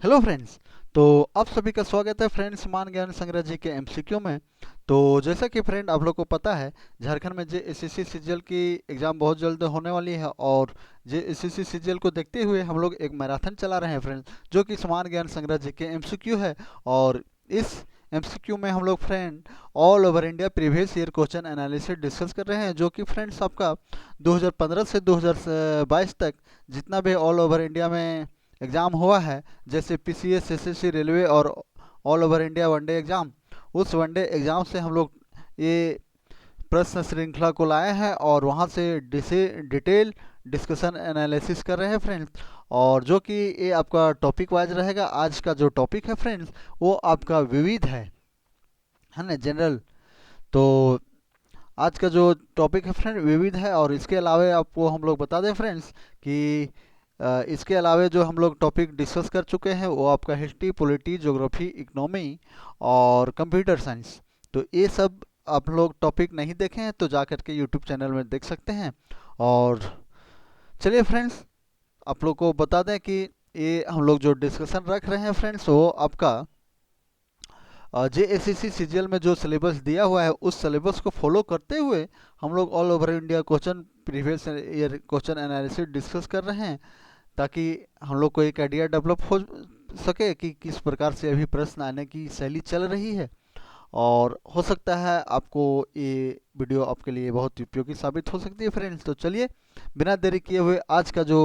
Hello friends. तो आप सभी का स्वागत है फ्रेंड्स मान ज्ञान संग्रह जी के एमसीक्यू में। तो जैसा कि फ्रेंड आप लोग को पता है, झारखंड में जेएसएससी सीजीएल की एग्ज़ाम बहुत जल्द होने वाली है। और जेएसएससी सीजीएल को देखते हुए हम लोग एक मैराथन चला रहे हैं फ्रेंड्स, जो कि समान ज्ञान संग्रह जी के एमसीक्यू है। और इस एमसीक्यू में हम लोग friend all over India previous year question analysis discuss कर रहे हैं, जो कि फ्रेंड्स आपका 2015 से 2022 तक जितना भी ऑल ओवर इंडिया में एग्ज़ाम हुआ है, जैसे पीसीएस, एसएससी, रेलवे और all over India one day exam, उस वनडे एग्ज़ाम से हम लोग ये प्रश्न श्रृंखला को लाए हैं और वहाँ से डिटेल डिस्कशन एनालिसिस कर रहे हैं फ्रेंड्स। और जो कि ये आपका टॉपिक वाइज रहेगा। आज का जो टॉपिक है फ्रेंड्स, वो आपका विविध है ना, जनरल। तो आज का जो टॉपिक है फ्रेंड विविध है। और इसके अलावा आपको हम लोग बता दें फ्रेंड्स कि इसके अलावा जो हम लोग टॉपिक डिस्कस कर चुके हैं वो आपका हिस्ट्री, पॉलिटी, ज्योग्राफी, इकोनॉमी और कंप्यूटर साइंस। तो ये सब आप लोग टॉपिक नहीं देखे हैं तो जा करके यूट्यूब चैनल में देख सकते हैं। और चलिए फ्रेंड्स, आप लोग को बता दें कि ये हम लोग जो डिस्कशन रख रहे हैं फ्रेंड्स, वो आपका जेएसएससी सीजीएल में जो सिलेबस दिया हुआ है उस सिलेबस को फॉलो करते हुए हम लोग all over India question, previous year question analysis discuss कर रहे हैं, ताकि हम लोग को एक आइडिया डेवलप हो सके कि किस प्रकार से अभी प्रश्न आने की शैली चल रही है। और हो सकता है आपको ये वीडियो आपके लिए बहुत उपयोगी साबित हो सकती है फ्रेंड्स। तो चलिए बिना देरी किए हुए आज का जो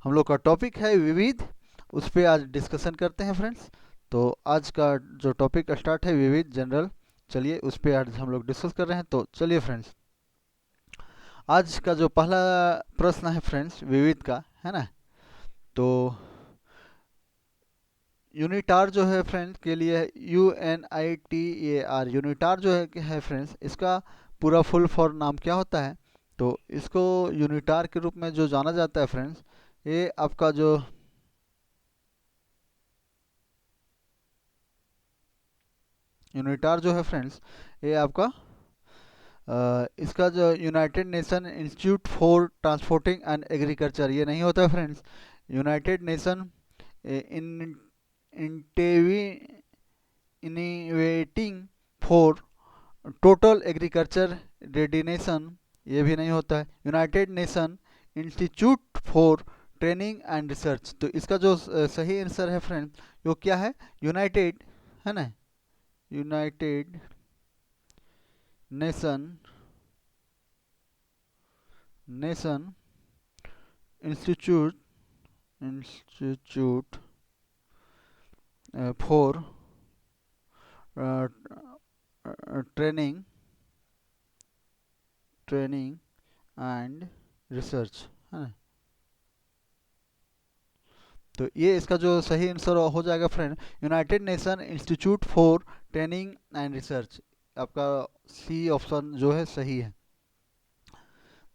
हम लोग का टॉपिक है विविध, उस पर आज डिस्कशन करते हैं फ्रेंड्स। तो आज का जो टॉपिक स्टार्ट है विविध जनरल, चलिए उस पर आज हम लोग डिस्कस कर रहे हैं। तो चलिए फ्रेंड्स, आज का जो पहला प्रश्न है फ्रेंड्स विविध का, है ना। तो यूनिटार जो है फ्रेंड्स के लिए UNITAR, यूनिटार जो है फ्रेंड्स, इसका पूरा फुल फॉर्म नाम क्या होता है। तो इसको यूनिटार के रूप में जो जाना जाता है फ्रेंड्स, ये आपका जो यूनिटार जो है फ्रेंड्स, ये आपका इसका जो United Nation Institute for transporting and agriculture, ये नहीं होता है फ्रेंड्स। यूनाइटेड नेशन इन इंटेवी इनिवेटिंग फॉर टोटल एग्रीकल्चर रेडिनेशन, ये भी नहीं होता है। United Nation Institute for training and research, तो इसका जो सही आंसर है फ्रेंड्स, वो क्या है, यूनाइटेड, है ना, United nation nation institute institute for training training and research, है ना। तो ये इसका जो सही आंसर हो जाएगा friend, United Nation Institute for training and research, आपका सी ऑप्शन जो है सही है।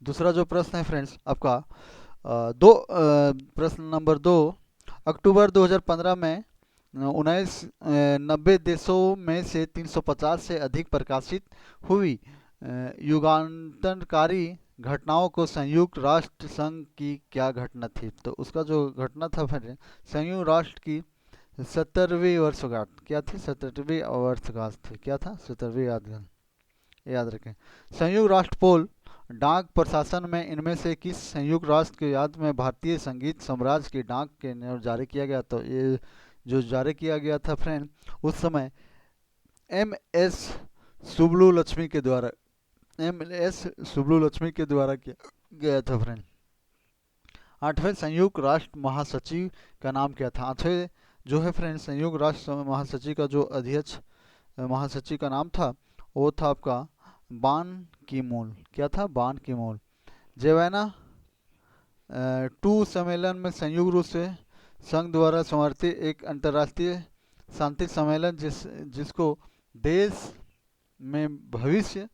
दूसरा जो प्रश्न है फ्रेंड्स आपका प्रश्न नंबर 2, अक्टूबर 2015 में 90 देशों में से 350 से अधिक प्रकाशित हुई युगांतरकारी घटनाओं को संयुक्त राष्ट्र संघ की क्या घटना थी। तो उसका जो घटना था फिर संयुक्त राष्ट्र की 70वीं वर्षगांठ क्या थी, 70वीं वर्षगांठ थी, क्या था, 70वीं याद रखें। संयुक्त राष्ट्र पोल डाक प्रशासन में इनमें से किस संयुक्त राष्ट्र की याद में भारतीय संगीत साम्राज्य की डाक के नियम जारी किया गया। तो ये जो जारी किया गया था फ्रेंड, उस समय MS सुब्बुलक्ष्मी के द्वारा, MS सुब्बुलक्ष्मी के द्वारा किया गया था फ्रेंड। आठवें संयुक्त राष्ट्र महासचिव का नाम क्या था। आठवें जो है फ्रेंड संयुक्त राष्ट्र महासचिव का जो अध्यक्ष महासचिव का नाम था, वो था आपका बान की मूल, क्या था, बान की मूल। जेवेना 2 सम्मेलन में संयुक्त रूप से संघ द्वारा समर्थित एक अंतर्राष्ट्रीय शांति सम्मेलन जिसको देश में भविष्य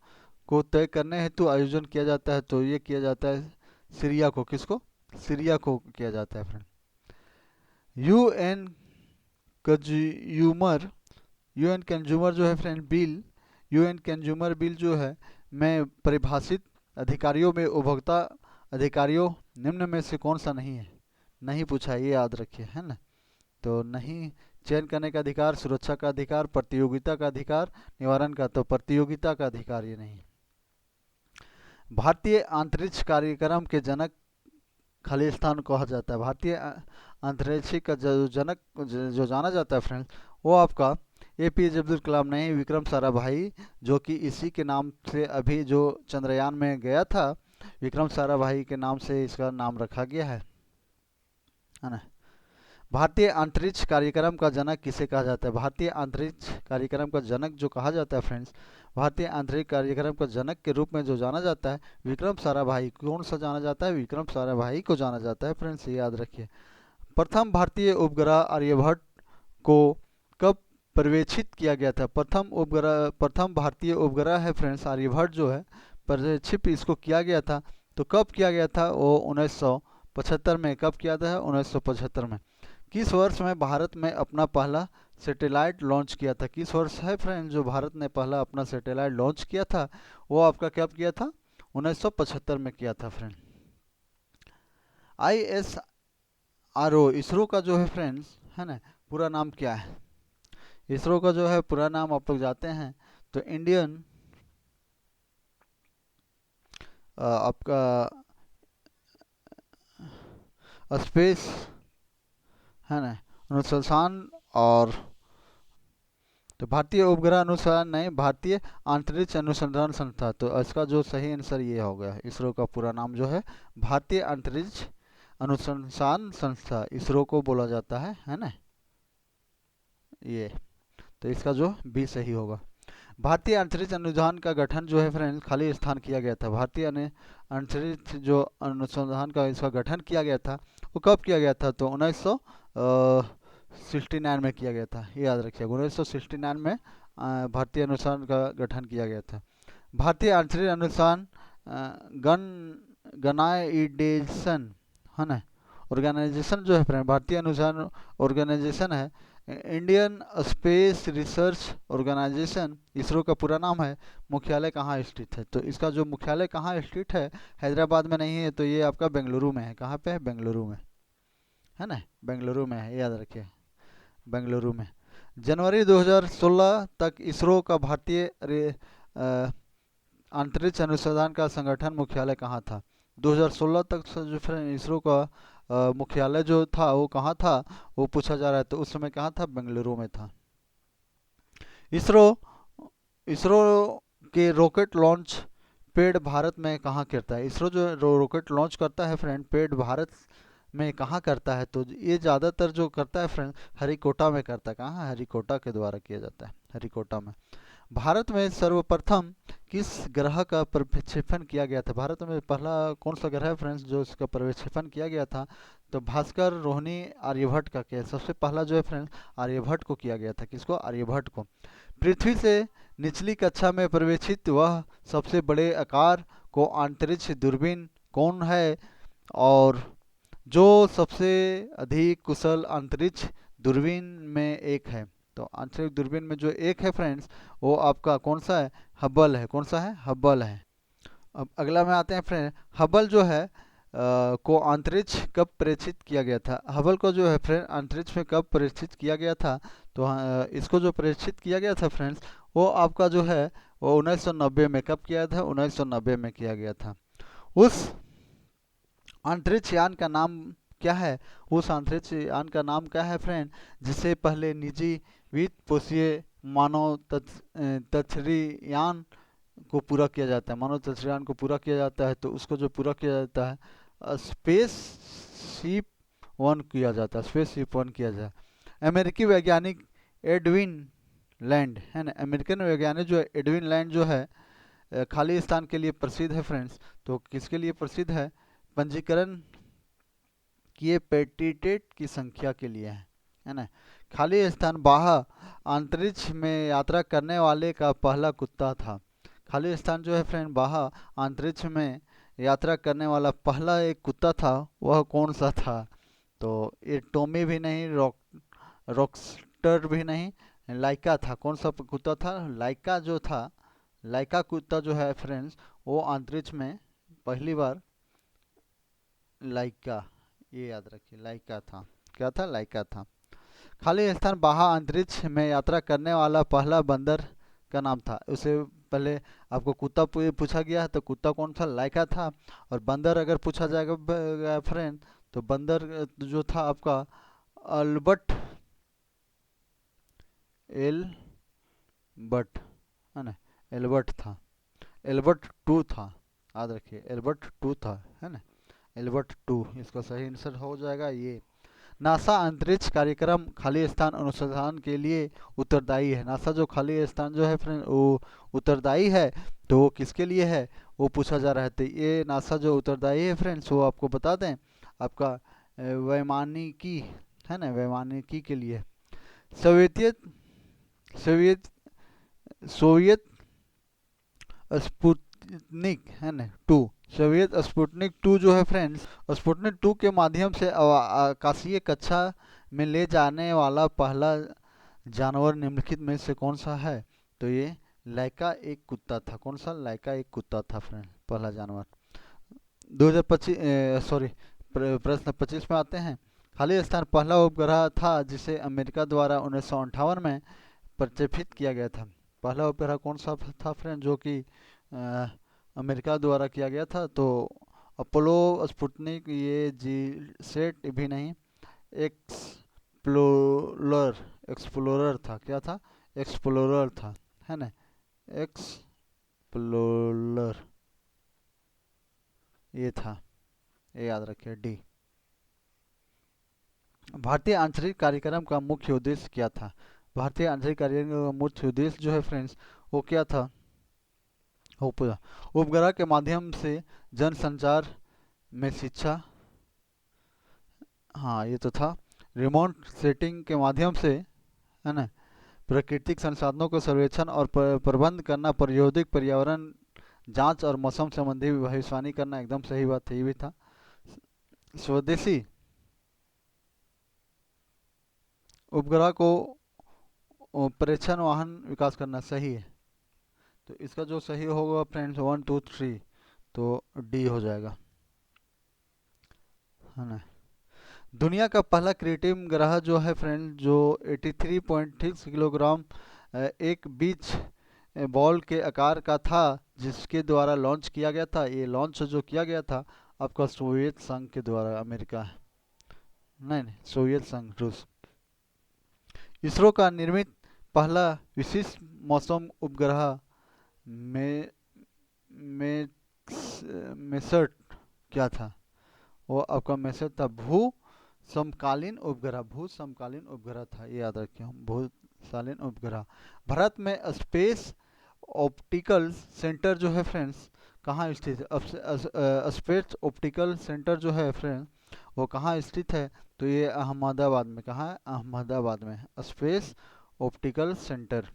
को तय करने हेतु आयोजन किया जाता है। तो ये किया जाता है सीरिया को, किसको, सीरिया को किया जाता है friend. UN consumer UN consumer जो है friend bill, UN consumer bill जो है में परिभाषित अधिकारियों में उपभोक्ता अधिकारियों निम्न में से कौन सा नहीं है, नहीं पूछा, ये याद रखिए, है ना। तो नहीं। चयन करने का अधिकार, सुरक्षा का अधिकार, प्रतियोगिता का अधिकार, निवारण का, तो प्रतियोगिता का अधिकार ये नहीं। भारतीय अंतरिक्ष कार्यक्रम के जनक खालिस्तान कहा जाता है। भारतीय अंतरिक्ष का जो जनक जो जाना जाता है फ्रेंड्स, वो आपका एपीजे अब्दुल कलाम नहीं, विक्रम साराभाई, जो कि इसी के नाम से अभी जो चंद्रयान में गया था, विक्रम साराभाई के नाम से इसका नाम रखा गया है ना। भारतीय अंतरिक्ष कार्यक्रम का जनक किसे कहा जाता है? भारतीय अंतरिक्ष कार्यक्रम का जनक जो कहा जाता है फ्रेंड्स, भारतीय अंतरिक्ष कार्यक्रम का जनक के रूप में जो जाना जाता है, विक्रम साराभाई। कौन सा जाना जाता है? विक्रम साराभाई को जाना जाता है फ्रेंड्स, ये याद रखिए। प्रथम भारतीय उपग्रह आर्यभट्ट को कब पर्यवेक्षित किया गया था? प्रथम भारतीय उपग्रह है फ्रेंड्स आर्यभट्ट जो है, पर्यवेक्षित इसको किया गया था। तो कब किया गया था? वो 1975 में। कब किया था? 1975 में। किस वर्ष में भारत में अपना पहला सैटेलाइट लॉन्च किया था? किस वर्ष है फ्रेंड जो भारत ने पहला अपना सैटेलाइट लॉन्च किया था? वो आपका कब किया था? 1975 में किया था फ्रेंड। ISRO इसरो का जो है फ्रेंड्स, है ना, पूरा नाम क्या है? इसरो का जो है पूरा नाम आप लोग जाते हैं तो इंडियन आपका स्पेस, है ना, अनुसंधान और, तो भारतीय उपग्रह अनुसंधान नहीं, भारतीय अंतरिक्ष अनुसंधान संस्था। तो इसका जो सही आंसर ये हो गया। इसरो का पूरा नाम जो है भारतीय अंतरिक्ष अनुसंधान संस्था, इसरो को बोला जाता है ना ये। तो इसका जो बी सही होगा। भारतीय अंतरिक्ष अनुसंधान का गठन जो है फ्रेंड्स खाली स्थान किया गया था। भारतीय अंतरिक्ष जो अनुसंधान का इसका गठन किया गया था, वो कब किया गया था? तो 1969 में किया गया था, ये याद रखिए। 1969 में भारतीय अनुसंधान का गठन किया गया था। भारतीय अंतरिक्ष अनुसंधान गनाइडेशन, है ना, ऑर्गेनाइजेशन जो है फ्रेंड, भारतीय अनुसंधान ऑर्गेनाइजेशन है, Indian space research organisation, ISRO का पूरा नाम है। मुख्यालय कहाँ स्थित है? तो इसका जो मुख्यालय कहाँ स्थित है, हैदराबाद में नहीं है, तो ये आपका बेंगलुरु में है। कहाँ पे है? बेंगलुरु में, है ना, बेंगलुरु में है, याद रखिए, बेंगलुरु में। जनवरी 2016 तक इसरो का भारतीय अंतरिक्ष अनुसंधान का संगठन मुख्यालय कहाँ था? 2016 तक जो फ्रेंड इसरो का मुख्यालय जो था वो कहाँ था, वो पूछा जा रहा है। तो उस समय कहाँ था? बेंगलुरु में था। इसरो इसरो के रॉकेट लॉन्च पैड भारत में कहाँ करता है? इसरो जो रॉकेट लॉन्च करता है फ्रेंड, पैड भारत में कहाँ करता है? तो ये ज़्यादातर जो करता है फ्रेंड हरिकोटा में करता है। कहाँ? हरिकोटा के द्वारा किया जाता है, हरिकोटा में। भारत में सर्वप्रथम किस ग्रह का प्रक्षेपण किया गया था? भारत में पहला कौन सा ग्रह है फ्रेंड्स जो इसका प्रक्षेपण किया गया था? तो भास्कर, रोहिणी, आर्यभट्ट का किया। सबसे पहला जो है फ्रेंड्स आर्यभट्ट को किया गया था। किसको? आर्यभट्ट को। पृथ्वी से निचली कक्षा में प्रवेशित वह सबसे बड़े आकार को अंतरिक्ष दूरबीन कौन है? और जो सबसे अधिक कुशल अंतरिक्ष दूरबीन में एक है? तो अंतरिक्ष दूरबीन में जो एक है फ्रेंड्स, वो आपका कौन सा है? हब्बल है। कौन सा है? हब्बल है। अब अगला में आते हैं फ्रेंड, हब्बल जो है को अंतरिक्ष कब प्रेषित किया गया था? हबल को जो है फ्रेंड अंतरिक्ष में कब प्रेषित किया गया था? तो इसको जो प्रेषित किया गया था फ्रेंड्स, वो आपका जो है वो 1990 में। कब किया था? 1990 में किया गया था। उस अंतरिक्ष यान का नाम क्या है? उस अंतरिक्ष यान का नाम क्या है फ्रेंड, जिसे पहले निजी वित्त पोषीय मानव तछरियान को पूरा किया जाता है? मानव तछरियान को पूरा किया जाता है, तो उसको जो पूरा किया जाता है स्पेस शिप वन किया जाता है। स्पेस शिप वन किया जाता है। अमेरिकी वैज्ञानिक एडविन लैंड, है ना, अमेरिकन वैज्ञानिक जो है एडविन लैंड जो है खाली स्थान के लिए प्रसिद्ध है फ्रेंड्स। तो किसके लिए प्रसिद्ध है? पंजीकरण किए पेटिटेट की संख्या के लिए है ना। खाली स्थान बाहा अंतरिक्ष में यात्रा करने वाले का पहला कुत्ता था। खाली स्थान जो है फ्रेंड बाहा अंतरिक्ष में यात्रा करने वाला पहला एक कुत्ता था, वह कौन सा था? तो ये टॉमी भी नहीं, रॉकस्टर भी नहीं, लाइका था। कौन सा कुत्ता था? लाइका जो था, लाइका कुत्ता जो है फ्रेंड्स, वो अंतरिक्ष में पहली बार, लाइका, ये याद रखिए, लाइका था। क्या था? लाइका था। खाली स्थान बाह्य अंतरिक्ष में यात्रा करने वाला पहला बंदर का नाम था। उसे पहले आपको कुत्ता पूछा गया है, तो कुत्ता कौन सा, लाइका था। और बंदर अगर पूछा जाएगा फ्रेंड, तो बंदर जो था आपका अल्बर्ट एल्बर्ट, है ना, एल्बर्ट था। एल्बर्ट टू था, याद रखिए एल्बर्ट टू था, है ना, एल्बर्ट टू इसका सही आंसर हो जाएगा ये। नासा अंतरिक्ष कार्यक्रम खाली स्थान अनुसंधान के लिए उत्तरदायी है। नासा जो खाली स्थान जो है फ्रेंड वो उत्तरदायी है, तो वो किसके लिए है वो पूछा जा रहा है। तो ये नासा जो उत्तरदायी है फ्रेंड्स, वो आपको बता दें आपका वैमानिकी, है ना, वैमानिकी के लिए। सोवियत सोवियत सोवियत स्पुतनिक, है ना, टू, सोवियत स्पुतनिक टू जो है फ्रेंड्स, स्पुतनिक टू के माध्यम से आकाशीय कक्षा में ले जाने वाला पहला जानवर निम्नलिखित में से कौन सा है। तो ये लाइका एक कुत्ता था। कौन सा, लाइका एक कुत्ता था फ्रेंड, पहला जानवर। 2025 सॉरी, प्रश्न 25 में आते हैं। खाली स्थान पहला उपग्रह था जिसे अमेरिका द्वारा 1958 में प्रक्षेपित किया गया था। पहला उपग्रह कौन सा था फ्रेंड, जो कि अमेरिका द्वारा किया गया था। तो अपोलो, स्पुतनिक, ये जी सेट भी नहीं, एक्सप्लोरर, एक्सप्लोरर था, क्या था, एक्सप्लोरर था, है ना, एक्सप्लोरर ये था, ये याद रखिए डी। भारतीय आंतरिक कार्यक्रम का मुख्य उद्देश्य क्या था। भारतीय आंतरिक कार्यक्रम का मुख्य उद्देश्य जो है फ्रेंड्स वो क्या था, उपग्रह के माध्यम से जनसंचार में शिक्षा, हाँ ये तो था। रिमोट सेटिंग के माध्यम से, है ना, प्राकृतिक संसाधनों को सर्वेक्षण और प्रबंध करना, प्रायोगिक पर्यावरण जांच और मौसम संबंधी भविष्यवाणी करना, एकदम सही बात है, ये भी था। स्वदेशी उपग्रह को प्रेक्षण वाहन विकास करना, सही है। तो इसका जो सही होगा फ्रेंड्स 1 2 3, तो डी हो जाएगा, है ना। दुनिया का पहला कृत्रिम ग्रह जो है फ्रेंड, जो 83.6 किलोग्राम एक बीच बॉल के आकार का था, जिसके द्वारा लॉन्च किया गया था। ये लॉन्च जो किया गया था आपका सोवियत संघ के द्वारा, अमेरिका, नहीं नहीं, सोवियत संघ, रूस। इसरो का निर्मित पहला विशिष्ट मौसम उपग्रह में मेसर्ट क्या था, वो आपका मेसर्ट था भू समकालीन उपग्रह, भू समकालीन उपग्रह था, ये याद रखिए, भू समकालीन उपग्रह। भारत में स्पेस ऑप्टिकल सेंटर जो है फ्रेंड्स कहाँ स्थित है। स्पेस ऑप्टिकल सेंटर जो है फ्रेंड वो कहाँ स्थित है, तो ये अहमदाबाद में, कहाँ है, अहमदाबाद में space optical centre.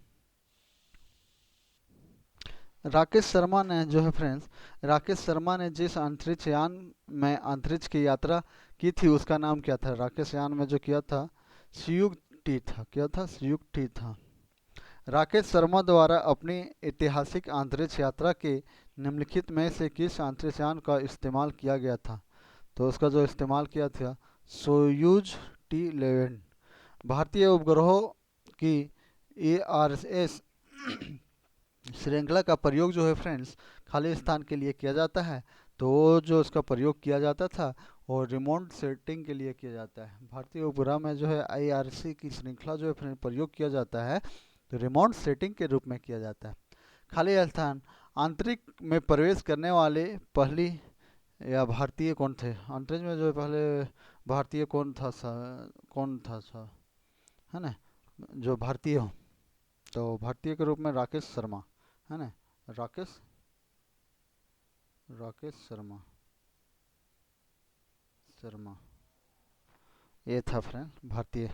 Rakesh Sharma ने जो है फ्रेंड्स, राकेश शर्मा ने जिस अंतरिक्ष यान में अंतरिक्ष की यात्रा की थी उसका नाम क्या था। राकेश यान में जो किया था संयुक्त टी था, क्या था, संयुक्त टी था। राकेश शर्मा द्वारा अपनी ऐतिहासिक अंतरिक्ष यात्रा के निम्नलिखित में से किस अंतरिक्ष यान का इस्तेमाल किया गया था। तो उसका जो इस्तेमाल किया था सोयूज T11। भारतीय उपग्रहों की ARS श्रृंखला का प्रयोग जो है फ्रेंड्स खाली स्थान के लिए किया जाता है। तो जो उसका प्रयोग किया जाता था वो रिमोट सेटिंग के लिए किया जाता है। भारतीय उपग्रह में जो है IRC की श्रृंखला जो है फ्रेंड प्रयोग किया जाता है, तो रिमोट सेटिंग के रूप में किया जाता है। खाली स्थान आंतरिक में प्रवेश करने वाले पहली या भारतीय कौन थे, अंतरिक्ष में जो पहले भारतीय कौन था कौन था है ना, जो भारतीय हो, तो भारतीय के रूप में राकेश शर्मा, है ना, राकेश राकेश शर्मा, शर्मा ये था फ्रेंड भारतीय।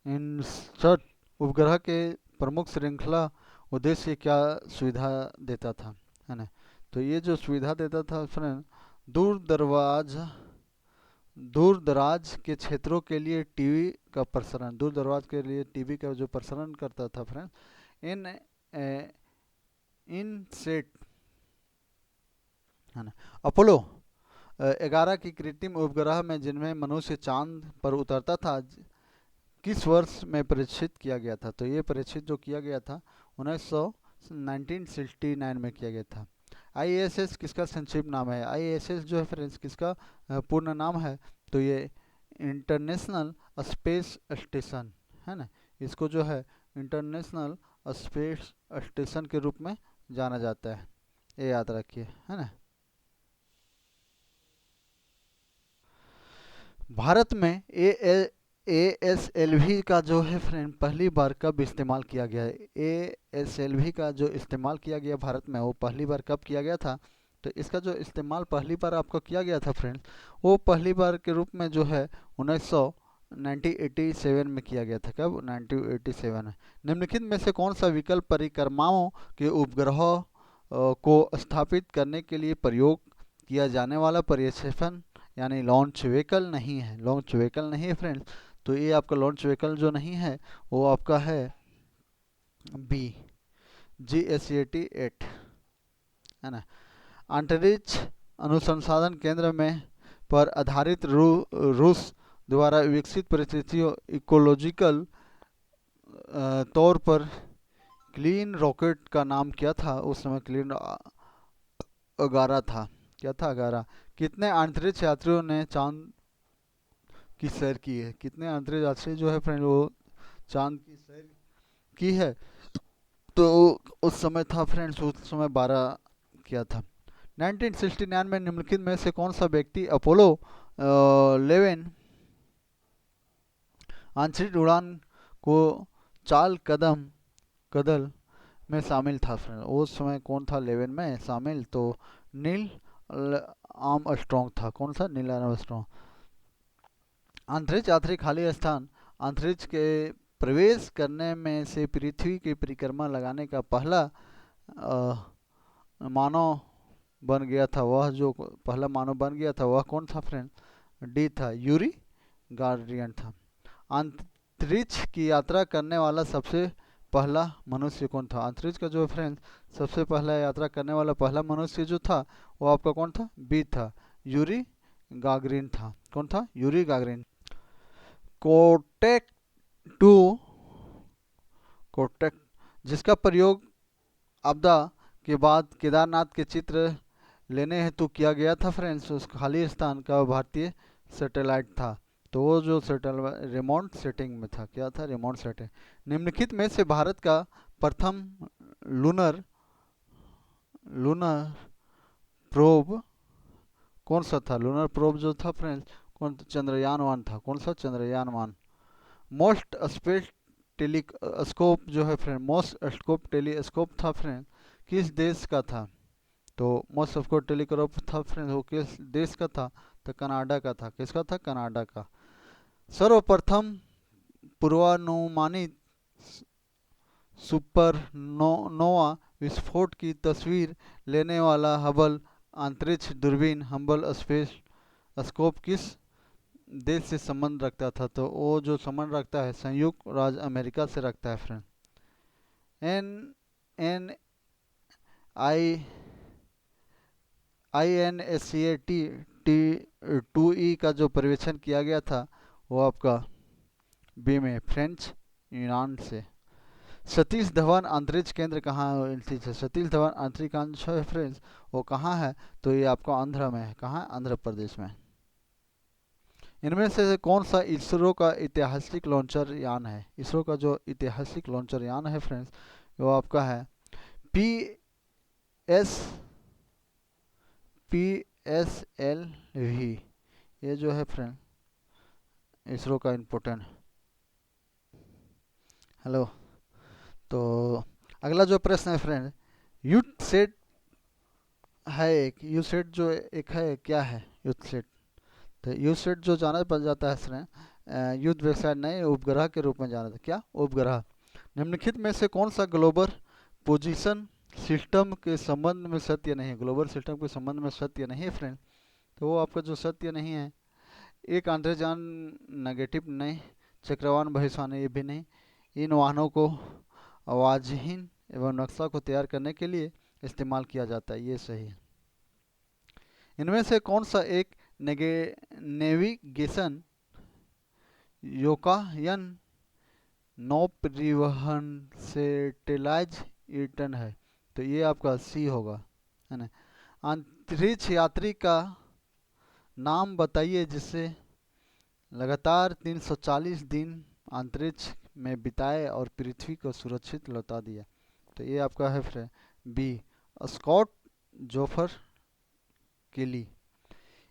इंसर्ट उपग्रह के प्रमुख श्रृंखला उद्देश्य क्या सुविधा देता था, है ना। तो ये जो सुविधा देता था फ्रेंड, दूर दरवाज दूर दराज के क्षेत्रों के लिए टीवी का प्रसारण, दूर दराज के लिए टीवी का जो प्रसारण करता था फ्रेंड, इन इन सेट, है ना। अपोलो 11 की कृत्रिम उपग्रह में जिनमें मनुष्य चांद पर उतरता था किस वर्ष में परीक्षित किया गया था? तो ये परीक्षित जो किया गया था 1969 में किया गया था। आईएसएस किसका संक्षिप्त नाम है? आईएसएस जो है फ्रेंड्स किसका पूर्ण नाम है? तो ये इंटरनेशनल स्पेस स्टेशन है ना, इसको जो है इंटरनेशनल स्पेस स्टेशन के रूप में जाना जाता है, ये याद रखिए, है ना। भारत में ASLV का जो है फ्रेंड पहली बार कब इस्तेमाल किया गया है? ASLV का जो इस्तेमाल किया गया भारत में वो पहली बार कब किया गया था? तो इसका जो इस्तेमाल पहली बार आपको किया गया था फ्रेंड, वो पहली बार के रूप में जो है 1987 में किया गया था। कब? 1987 में। निम्नलिखित में से कौन सा विकल्प परिक्रमाओं के उपग्रहों को स्थापित करने के लिए प्रयोग किया जाने वाला प्रक्षेपण यानी लॉन्च व्हीकल नहीं है? लॉन्च व्हीकल नहीं है फ्रेंड्स, तो ये आपका लॉन्च व्हीकल जो नहीं है वो आपका है बी, GSAT-8, है ना। अंतरिक्ष अनुसंधान केंद्र में पर आधारित रूस द्वारा विकसित परिस्थितियों इकोलॉजिकल तौर पर क्लीन रॉकेट का नाम क्या था उस समय? क्लीन 11 था। क्या था? 11। कितने अंतरिक्ष यात्रियों ने चांद की सैर की है? कितने अंतरिक्ष यात्री जो है फ्रेंड वो चांद की सैर की है? तो उस समय था फ्रेंड्स, उस समय 12 किया था। 1969 में निम्नलिखित में से कौन सा व्यक्ति अपोलो 11 आंतरिक उड़ान को चाल कदल में शामिल था फ्रेंड? उस समय कौन था 11 में शामिल? तो नील आर्मस्ट्रॉन्ग था। कौन सा? Neil Armstrong. अंतरिक्ष यात्री खाली स्थान अंतरिक्ष के प्रवेश करने में से पृथ्वी की परिक्रमा लगाने का पहला मानव बन गया था। वह जो पहला मानव बन गया था वह कौन था फ्रेंड? डी था, यूरी गागरिन था। अंतरिक्ष की यात्रा करने वाला सबसे पहला मनुष्य कौन था? अंतरिक्ष का जो फ्रेंड सबसे पहला यात्रा करने वाला पहला मनुष्य जो था वो आपका कौन था? बी था, यूरी गागरिन था। कौन था? Yuri Gagarin. कोटेक टू कोटेक जिसका प्रयोग आपदा के बाद केदारनाथ के चित्र लेने हेतु किया गया था फ्रेंड्स, उस खाली स्थान का भारतीय सैटेलाइट था। तो वो जो सैटेलाइट रिमोट सेटिंग में था। क्या था? Remote setting. निम्नलिखित में से भारत का प्रथम लूनर लूनर प्रोब कौन सा था? लूनर प्रोब जो था फ्रेंड्स कौन? चंद्रयान-1 था। कौन सा? चंद्रयान-1। मोस्ट स्पेस टेलीस्कोप जो है फ्रेंड, मोस्ट स्कोप टेलीस्कोप था फ्रेंड किस देश का था? तो मोस्ट स्कोप टेलीस्कोप था फ्रेंड वो किस देश का था? तो कनाडा का था। किसका था? कनाडा का। सर्वप्रथम पूर्वानुमानित सुपरनोवा विस्फोट की तस्वीर लेने वाला हबल अंतरिक्ष दूरबीन हबल स्पेस स्कोप किस देश से संबंध रखता था? तो वो जो संबंध रखता है संयुक्त राज्य अमेरिका से रखता है फ्रेंड। एन आई INSAT-2E का जो पर्यवेक्षण किया गया था वो आपका बी में फ्रेंच यूनान से। सतीश धवन अंतरिक्ष केंद्र कहाँ स्थित है? सतीश धवन अंतरिक्ष केंद्र है फ्रेंड्स वो कहाँ है? तो ये आपका आंध्र में है। कहाँ? आंध्र प्रदेश में। इनमें से कौन सा इसरो का ऐतिहासिक लॉन्चर यान है? इसरो का जो ऐतिहासिक लॉन्चर यान है फ्रेंड्स वो आपका है PSLV। ये जो है फ्रेंड इसरो का इम्पोर्टेंट। हेलो। तो अगला जो प्रश्न है फ्रेंड, युद्ध सेट है एक, युद्ध सेट जो एक है क्या है? युद्ध सेट, तो युद्ध सेट जो जाना पड़ जाता है फ्रेंड युद्ध वेबसाइट नए उपग्रह के रूप में जाना था। क्या? उपग्रह। निम्नलिखित में से कौन सा ग्लोबल पोजीशन सिस्टम के संबंध में सत्य नहीं है? ग्लोबल सिस्टम के संबंध में सत्य नहीं है फ्रेंड, तो वो आपका जो सत्य नहीं है, एक अंतर्जान नेगेटिव नहीं, चक्रवान भविष्यवाणी ये भी नहीं, इन वाहनों को आवाजहीन एवं नक्शा को तैयार करने के लिए इस्तेमाल किया जाता है, ये सही है। इनमें से कौन सा एक नेगे नेविगेशन योकायन नौ परिवहन सेटेलाइज ईटन है। तो ये आपका सी होगा, है ना। अंतरिक्ष यात्री का नाम बताइए जिससे लगातार 340 दिन अंतरिक्ष में बिताए और पृथ्वी को सुरक्षित लौटा दिया। तो ये आपका है फ्रेंड बी, स्कॉट जोफर केली।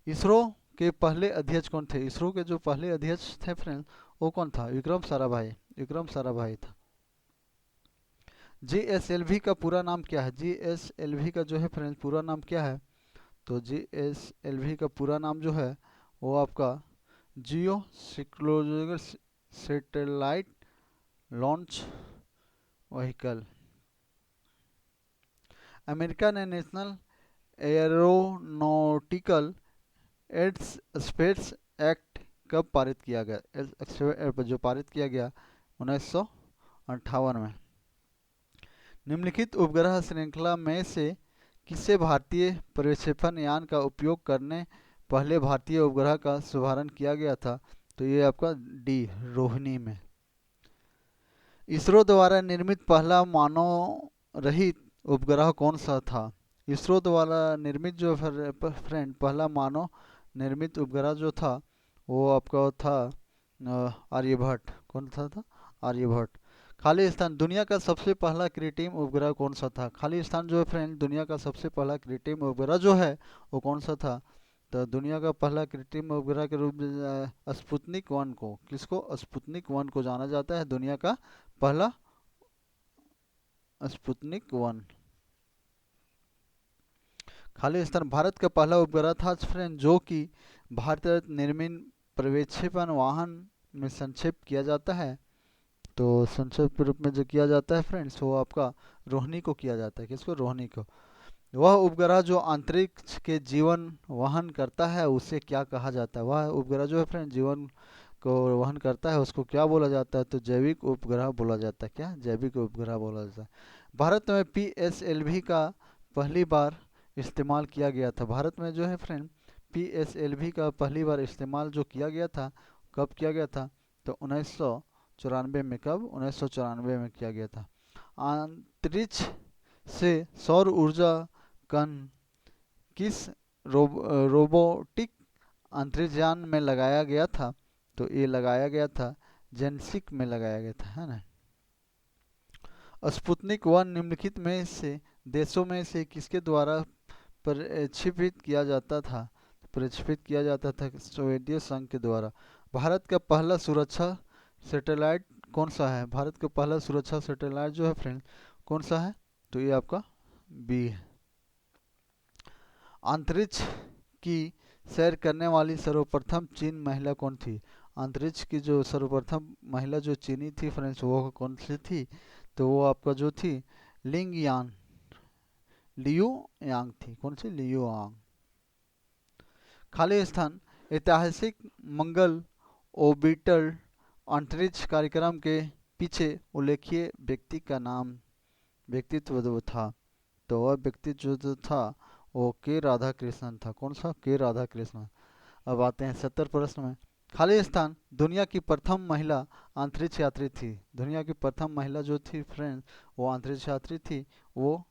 इसरो के पहले अध्यक्ष कौन थे? इसरो के जो पहले अध्यक्ष थे फ्रेंड वो कौन था? विक्रम साराभाई, विक्रम साराभाई था। जीएसएलवी का पूरा नाम क्या है? जीएसएलवी का जो है फ्रेंड पूरा नाम क्या है? तो जीएसएलवी का पूरा नाम जो है वो आपका जियो सिक्लोजिकल सैटेलाइट लॉन्च व्हीकल। अमेरिका ने नेशनल एयरोनॉटिकल एड्स स्पेस एक्ट कब पारित किया गया? जो पारित किया गया 1958 में। निम्नलिखित उपग्रह श्रृंखला में से किसे भारतीय प्रक्षेपण यान का उपयोग करने पहले भारतीय उपग्रह का शुभारंभ किया गया था? तो ये आपका डी, रोहिणी में। इसरो द्वारा निर्मित पहला मानव रहित उपग्रह कौन सा था? इसरो द्वारा निर्मित जो फ्रेंड पहला मानव निर्मित उपग्रह जो था वो आपका था आर्यभट्ट। कौन सा था? आर्यभट्ट। खाली स्थान, दुनिया का सबसे पहला कृत्रिम उपग्रह कौन सा था? खाली स्थान जो है फ्रेंड दुनिया का सबसे पहला कृत्रिम उपग्रह जो है वो कौन सा था? तो दुनिया का पहला कृत्रिम उपग्रह के रूप में स्पुतनिक 1 को, किसको? स्पुतनिक 1 को जाना जाता है दुनिया का पहला स्पुतनिक 1। खाली स्थान, भारत का पहला उपग्रह था फ्रेंड जो कि भारत निर्मित प्रक्षेपण वाहन में संक्षेप किया जाता है। तो संक्षेप के रूप में जो किया जाता है फ्रेंड्स वो आपका रोहिणी को किया जाता है। किसको? रोहिणी को। वह उपग्रह जो अंतरिक्ष के जीवन वहन करता है उसे क्या कहा जाता है? वह उपग्रह जो है फ्रेंड जीवन को वहन करता है उसको क्या बोला जाता है? तो जैविक उपग्रह बोला जाता है। क्या? जैविक उपग्रह बोला जाता है। भारत में पीएसएलवी का पहली बार इस्तेमाल किया गया था। भारत में जो है फ्रेंड पीएसएलवी का पहली बार इस्तेमाल जो किया गया था कब किया गया था? तो 1994 में। कब? 1994 में किया गया था। अंतरिक्ष से सौर ऊर्जा कण किस रोबोटिक अंतरिक्षयान में लगाया गया था? तो ये लगाया गया था जेनसिक में लगाया गया था, है ना। स्पुतनिक 1 निम्नलिखित में से देशों में से किसके द्वारा प्रक्षेपित किया जाता था? प्रक्षेपित किया जाता था सोवियत संघ के द्वारा। भारत का पहला सुरक्षा सैटेलाइट कौन सा है? भारत का पहला सुरक्षा सैटेलाइट जो है फ्रेंड कौन सा है? तो ये आपका बी है। अंतरिक्ष की सैर करने वाली सर्वप्रथम चीन महिला कौन थी? अंतरिक्ष की जो सर्वप्रथम महिला जो चीनी थी फ्रेंड्स वो कौन सी थी? तो वो आपका जो थी लिंग यान, लियू यांग थी। कौन सी? लियू यांग। खाली स्थान, ऐतिहासिक मंगल ऑर्बिटर अंतरिक्ष कार्यक्रम के पीछे उल्लेखीय व्यक्ति का नाम व्यक्तित्व था। तो वह व्यक्तित्व जो था वो के राधा कृष्णन था। कौन सा? के राधा कृष्णन। अब आते हैं 70 प्रश्न में। खाली स्थान, दुनिया की प्रथम महिला अंतरिक्ष यात्री थी। दुनिया की प्रथम महिला जो थी फ्रेंड वो अंतरिक्ष यात्री थी वो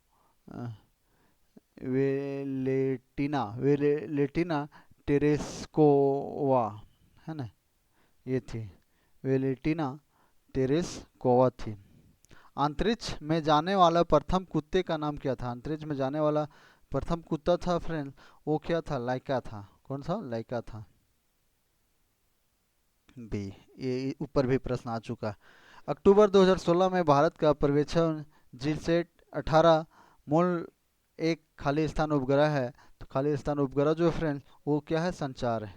वेलेटिना टेरेस्कोवा, है ना, ये थी वेलेटिना टेरेस्कोवा थी। अंतरिक्ष में जाने वाला प्रथम कुत्ते का नाम क्या था? अंतरिक्ष में जाने वाला प्रथम कुत्ता था फ्रेंड वो क्या था? लाइका था। कौन सा? लाइका था। बी, ये ऊपर भी प्रश्न आ चुका। अक्टूबर 2016 में भारत का पर्यवेक्षण जीसैट 18 मूल एक खाली स्थान उपग्रह है। तो खाली स्थान उपग्रह जो फ्रेंड वो क्या है? संचार है।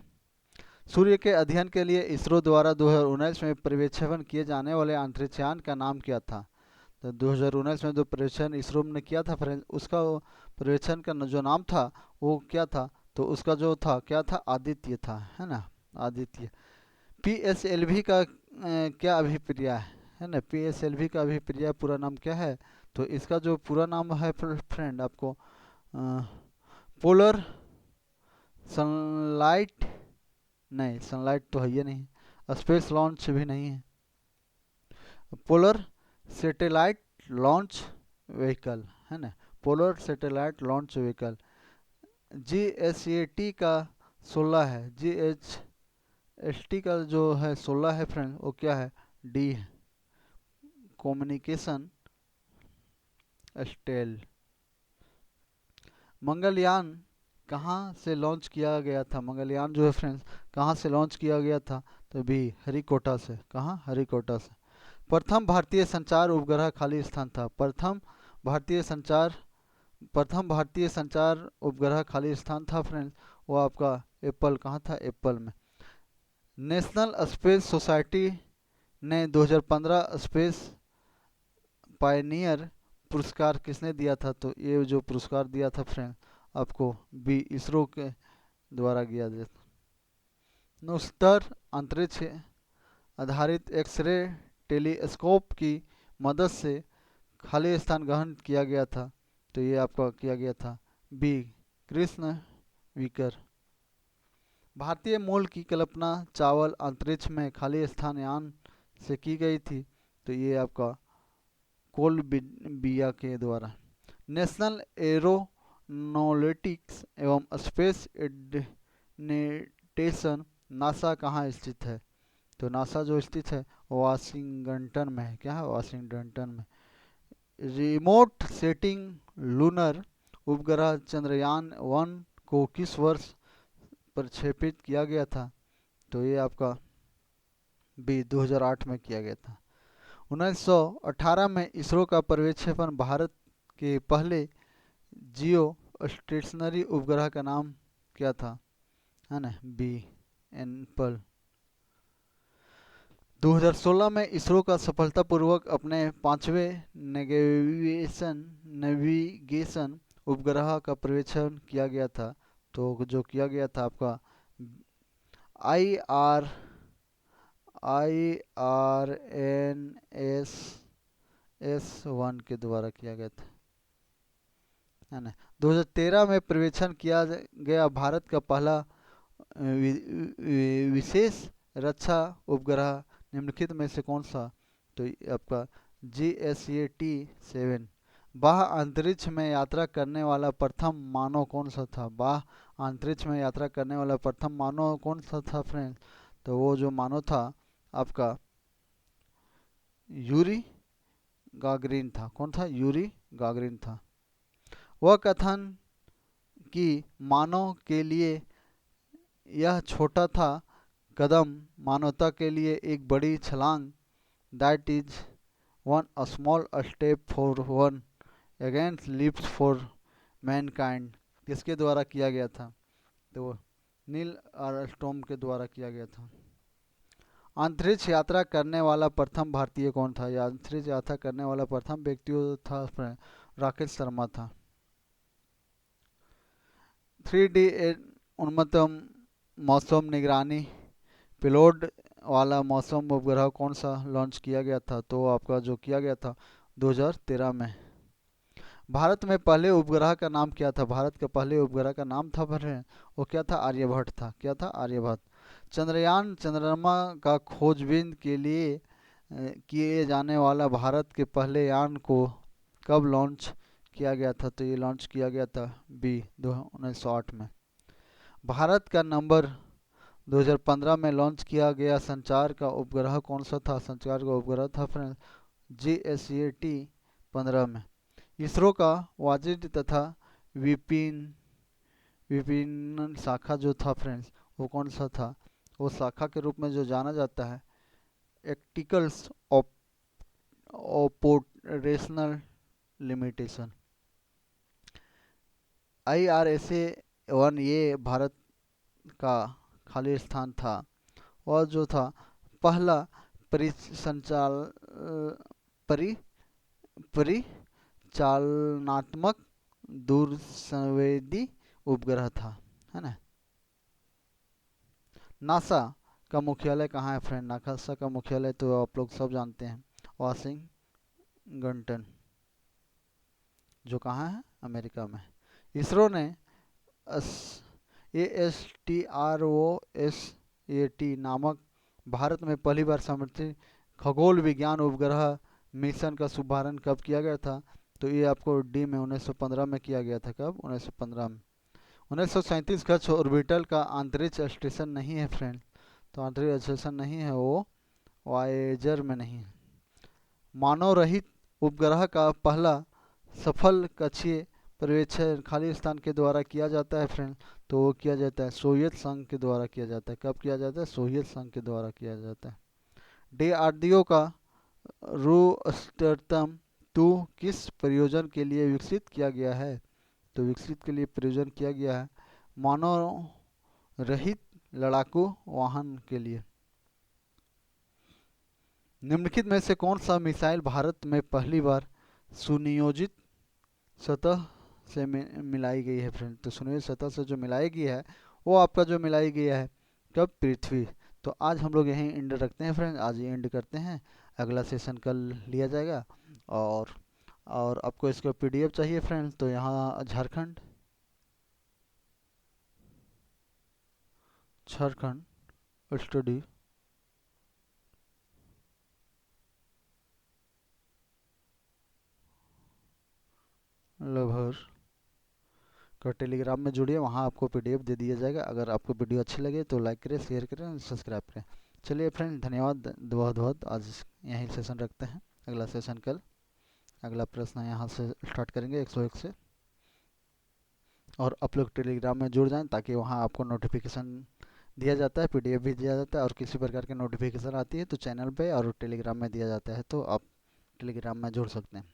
सूर्य के अध्ययन के लिए इसरो द्वारा 2019 में पर्यवेक्षण किए जाने वाले अंतरिक्षयान का नाम क्या था? तो 2019 में जो पर्यवेक्षण इसरो ने किया था फ्रेंड उसका पर्यवेक्षण का जो नाम था वो क्या था? तो उसका जो था क्या था? आदित्य था, है ना, आदित्य। पीएसएलवी का क्या अभिप्राय है ना? पीएसएलवी का अभिप्राय पूरा नाम क्या है? तो इसका जो पूरा नाम है फ्रेंड आपको पोलर सनलाइट, नहीं सनलाइट तो है ही नहीं, स्पेस लॉन्च भी नहीं है। पोलर सैटेलाइट लॉन्च व्हीकल है ना, polar satellite launch vehicle. GSAT का 16 है, GHST का जो है 16 है फ्रेंड, वो क्या है, डी है, कम्युनिकेशन स्टेल। मंगलयान कहाँ से लॉन्च किया गया था, मंगलयान जो है फ्रेंड्स कहाँ से लॉन्च किया गया था, तो भी हरिकोटा से, कहाँ, हरिकोटा से। प्रथम भारतीय संचार उपग्रह खाली स्थान था, भारतीय संचार प्रथम भारतीय संचार उपग्रह खाली स्थान था फ्रेंड्स, वो आपका एप्पल, कहाँ था, एप्पल में। नेशनल स्पेस सोसाइटी ने 2015 स्पेस पायनियर पुरस्कार किसने दिया था, तो ये जो पुरस्कार दिया था फ्रेंड आपको, बी इसरो के द्वारा दिया गया था। नुस्तर अंतरिक्ष आधारित एक्सरे टेलीस्कोप की मदद से खाली स्थान ग्रहण किया गया था, तो ये आपका किया गया था बी कृष्ण विकर। भारतीय मूल की कल्पना चावल अंतरिक्ष में खाली स्थान यान से की गई थी, तो ये आपका कोलंबिया के द्वारा। नेशनल एरोनॉटिक्स एवं स्पेस एडमिनिस्ट्रेशन नासा कहाँ स्थित है, तो नासा जो स्थित है वाशिंगटन में है, क्या है, वाशिंगटन में। रिमोट सेटिंग लूनर उपग्रह चंद्रयान 1 को किस वर्ष प्रक्षेपित किया गया था, तो ये आपका बी 2008 में किया गया था। 1918 में इसरो का प्रक्षेपण भारत के पहले जियो स्टेशनरी उपग्रह का नाम क्या था, है ना, बी एनपल। 2016 में इसरो का सफलतापूर्वक अपने 5वें नेविगेशन उपग्रह का प्रक्षेपण किया गया था, तो जो किया गया था आपका IRNSS-1 के द्वारा किया गया था, है ना। 2013 में प्रक्षेपण किया गया भारत का पहला विशेष रक्षा उपग्रह निम्नलिखित में से कौन सा, तो आपका GSAT-7। बाह्य अंतरिक्ष में यात्रा करने वाला प्रथम मानव कौन सा था, बाह्य अंतरिक्ष में यात्रा करने वाला प्रथम मानव कौन सा था फ्रेंड्स, तो वो जो मानव था आपका यूरी गागरिन था, कौन था, यूरी गागरिन था। वह कथन कि मानव के लिए यह छोटा था कदम मानवता के लिए एक बड़ी छलांग, that is one a small step for one against lips for Mankind, किसके द्वारा किया गया था, तो नील आर्मस्ट्रॉन्ग के द्वारा किया गया था। अंतरिक्ष यात्रा करने वाला प्रथम भारतीय कौन था, या अंतरिक्ष यात्रा करने वाला प्रथम व्यक्ति था राकेश शर्मा था। 3D उन्नतम मौसम निगरानी पेलोड वाला मौसम उपग्रह कौन सा लॉन्च किया गया था, तो आपका जो किया गया था 2013 में। भारत में पहले उपग्रह का नाम क्या था, भारत के पहले उपग्रह का नाम था वो क्या था, आर्यभट्ट था, क्या था, आर्यभट्ट। चंद्रयान चंद्रमा का खोजबीन के लिए किए जाने वाला भारत के पहले यान को कब लॉन्च किया गया था, तो ये लॉन्च किया गया था बी 1908 में। भारत का नंबर 2015 में लॉन्च किया गया संचार का उपग्रह कौन सा था, संचार का उपग्रह था फ्रेंड्स GSAT-15 में। इसरो का वाणिज्य तथा विपणन शाखा जो था फ्रेंड्स वो कौन सा था, वो शाखा के रूप में जो जाना जाता है एक्टिकल्स ऑपरेशनल लिमिटेशन। IRSA-1 ये भारत का खाली स्थान था, और जो था पहला परिसंचाल परि परिचालनात्मक दूरसंवेदी उपग्रह था, है ना। नासा का मुख्यालय कहाँ है फ्रेंड, नासा का मुख्यालय तो आप लोग सब जानते हैं वाशिंगटन, जो कहाँ है, अमेरिका में। इसरो ने ASTROSAT नामक भारत में पहली बार समर्थित खगोल विज्ञान उपग्रह मिशन का शुभारंभ कब किया गया था? तो ये आपको डी में 1915 में किया गया था। कब? 1915 में। 1937 कक्ष ऑर्बिटल का अंतरिक्ष स्टेशन नहीं है फ्रेंड, तो अंतरिक्ष स्टेशन नहीं है वो, वायेजर में नहीं है। मानव रहित उपग्रह का पहला सफल कक्षीय पर्यवेक्षण खाली स्थान के द्वारा किया जाता है फ्रेंड, तो वो किया जाता है सोवियत संघ के द्वारा किया जाता है। कब किया जाता है? सोवियत संघ के द्वारा किया जाता है। DRDO का रूस्टरतम 2 किस प्रयोजन के लिए विकसित किया गया है? तो विकसित के लिए प्रयोजन किया गया है मानव रहित लड़ाकू वाहन के लिए। निम्नलिखित में से कौन सा मिसाइल भारत में पहली बार सुनियोजित सतह से मिलाई गई है फ्रेंड? तो सुनियोजित सतह से जो मिलाई गई है वो आपका जो मिलाई गई है कब? पृथ्वी। तो आज हम लोग यहीं एंड रखते हैं फ्रेंड, आज ही एंड करते हैं, अगला सेशन कल लिया जाएगा। और आपको इसका PDF चाहिए फ्रेंड, तो यहाँ झारखंड स्टडी लवर का टेलीग्राम में जुड़िए, वहाँ आपको PDF दे दिया जाएगा। अगर आपको वीडियो अच्छी लगे तो लाइक करें, शेयर करें, सब्सक्राइब करें। चलिए फ्रेंड, धन्यवाद बहुत बहुत, आज यहीं सेशन रखते हैं, अगला सेशन कल। अगला प्रश्न यहाँ से स्टार्ट करेंगे 101 से। और आप लोग टेलीग्राम में जुड़ जाएं ताकि वहाँ आपको नोटिफिकेशन दिया जाता है, PDF भी दिया जाता है, और किसी प्रकार की नोटिफिकेशन आती है तो चैनल पे और टेलीग्राम में दिया जाता है, तो आप टेलीग्राम में जुड़ सकते हैं।